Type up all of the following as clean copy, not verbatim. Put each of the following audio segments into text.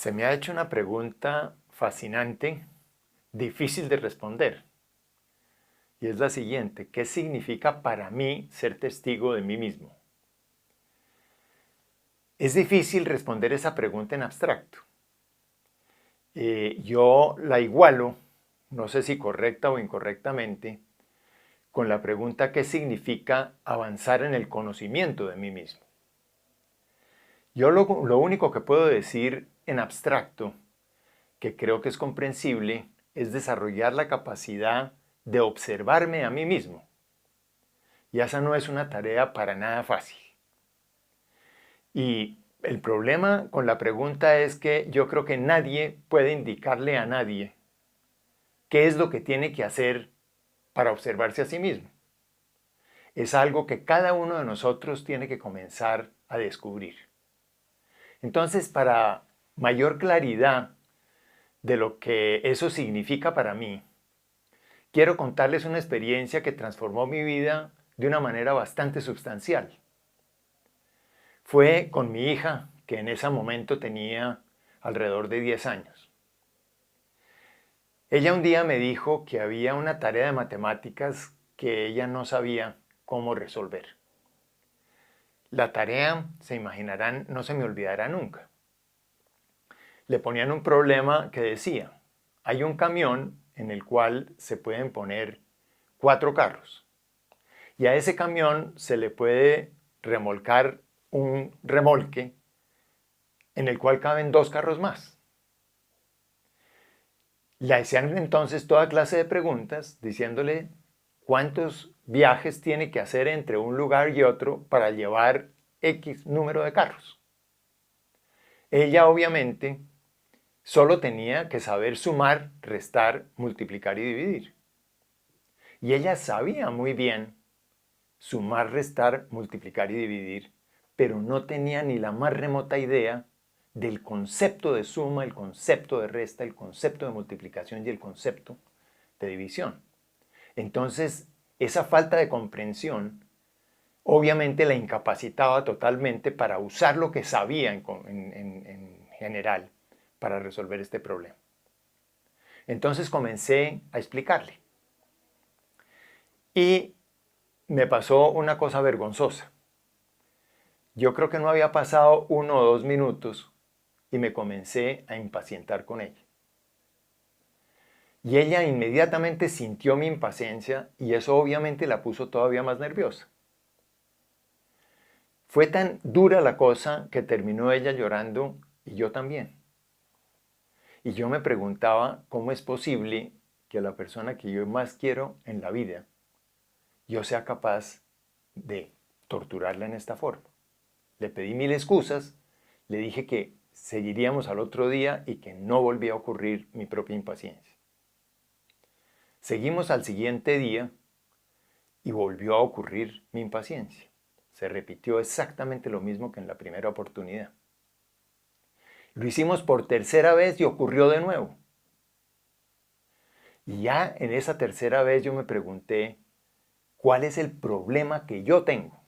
Se me ha hecho una pregunta fascinante, difícil de responder, y es la siguiente: ¿qué significa para mí ser testigo de mí mismo? Es difícil responder esa pregunta en abstracto. Yo la igualo, no sé si correcta o incorrectamente, con la pregunta ¿qué significa avanzar en el conocimiento de mí mismo? Yo lo único que puedo decir en abstracto, que creo que es comprensible, es desarrollar la capacidad de observarme a mí mismo. Y esa no es una tarea para nada fácil. Y el problema con la pregunta es que yo creo que nadie puede indicarle a nadie qué es lo que tiene que hacer para observarse a sí mismo. Es algo que cada uno de nosotros tiene que comenzar a descubrir. Entonces, para mayor claridad de lo que eso significa para mí, quiero contarles una experiencia que transformó mi vida de una manera bastante sustancial. Fue con mi hija, que en ese momento tenía alrededor de 10 años. Ella un día me dijo que había una tarea de matemáticas que ella no sabía cómo resolver. La tarea, se imaginarán, no se me olvidará nunca. Le ponían un problema que decía: hay un camión en el cual se pueden poner 4 carros y a ese camión se le puede remolcar un remolque en el cual caben 2 carros más. Le hacían entonces toda clase de preguntas diciéndole cuántos viajes tiene que hacer entre un lugar y otro para llevar X número de carros. Ella obviamente solo tenía que saber sumar, restar, multiplicar y dividir. Y ella sabía muy bien sumar, restar, multiplicar y dividir, pero no tenía ni la más remota idea del concepto de suma, el concepto de resta, el concepto de multiplicación y el concepto de división. Entonces, esa falta de comprensión obviamente la incapacitaba totalmente para usar lo que sabía en general para resolver este problema. Entonces comencé a explicarle. Y me pasó una cosa vergonzosa. Yo creo que no había pasado 1 o 2 minutos y me comencé a impacientar con ella. Y ella inmediatamente sintió mi impaciencia y eso obviamente la puso todavía más nerviosa. Fue tan dura la cosa que terminó ella llorando y yo también. Y yo me preguntaba cómo es posible que la persona que yo más quiero en la vida, yo sea capaz de torturarla en esta forma. Le pedí 1000 excusas, le dije que seguiríamos al otro día y que no volvía a ocurrir mi propia impaciencia. Seguimos al siguiente día y volvió a ocurrir mi impaciencia. Se repitió exactamente lo mismo que en la primera oportunidad. Lo hicimos por tercera vez y ocurrió de nuevo. Y ya en esa tercera vez yo me pregunté, ¿cuál es el problema que yo tengo?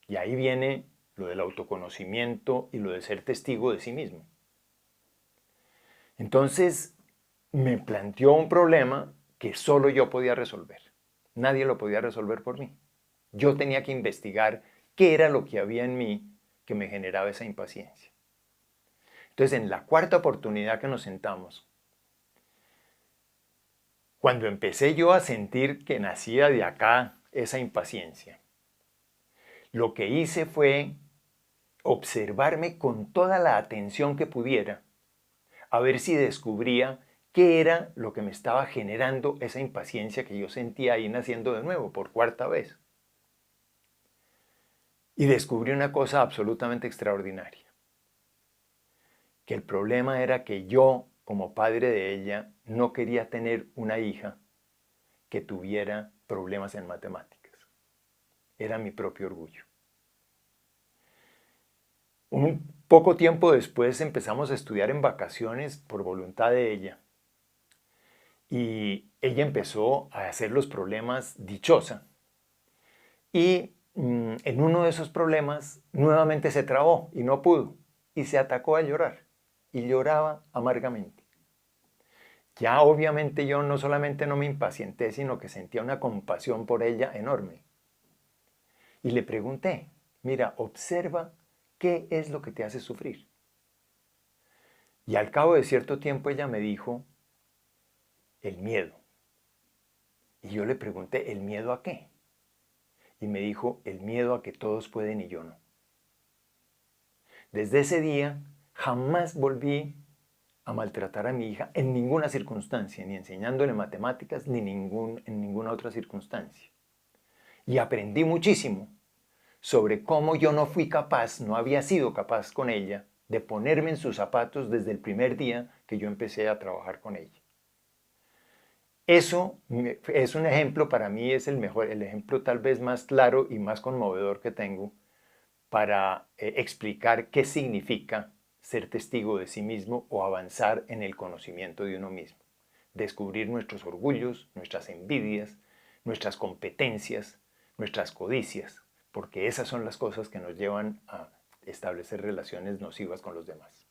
Y ahí viene lo del autoconocimiento y lo de ser testigo de sí mismo. Entonces me planteó un problema que solo yo podía resolver. Nadie lo podía resolver por mí. Yo tenía que investigar qué era lo que había en mí que me generaba esa impaciencia. Entonces, en la cuarta oportunidad que nos sentamos, cuando empecé yo a sentir que nacía de acá esa impaciencia, lo que hice fue observarme con toda la atención que pudiera, a ver si descubría qué era lo que me estaba generando esa impaciencia que yo sentía ahí naciendo de nuevo por cuarta vez. Y descubrí una cosa absolutamente extraordinaria, que el problema era que yo, como padre de ella, no quería tener una hija que tuviera problemas en matemáticas. Era mi propio orgullo. Un poco tiempo después empezamos a estudiar en vacaciones por voluntad de ella. Y ella empezó a hacer los problemas dichosa. Y en uno de esos problemas nuevamente se trabó y no pudo. Y se atacó a llorar. y lloraba amargamente. Ya obviamente yo no solamente no me impacienté, sino que sentía una compasión por ella enorme. Y le pregunté, mira, observa qué es lo que te hace sufrir. Y al cabo de cierto tiempo ella me dijo, el miedo. Y yo le pregunté, ¿el miedo a qué? Y me dijo, el miedo a que todos pueden y yo no. Desde ese día jamás volví a maltratar a mi hija en ninguna circunstancia, ni enseñándole matemáticas, ni en ninguna otra circunstancia. Y aprendí muchísimo sobre cómo yo no fui capaz, no había sido capaz con ella, de ponerme en sus zapatos desde el primer día que yo empecé a trabajar con ella. Eso es un ejemplo, para mí es el mejor, el ejemplo tal vez más claro y más conmovedor que tengo para explicar qué significa ser testigo de sí mismo o avanzar en el conocimiento de uno mismo. Descubrir nuestros orgullos, nuestras envidias, nuestras competencias, nuestras codicias, porque esas son las cosas que nos llevan a establecer relaciones nocivas con los demás.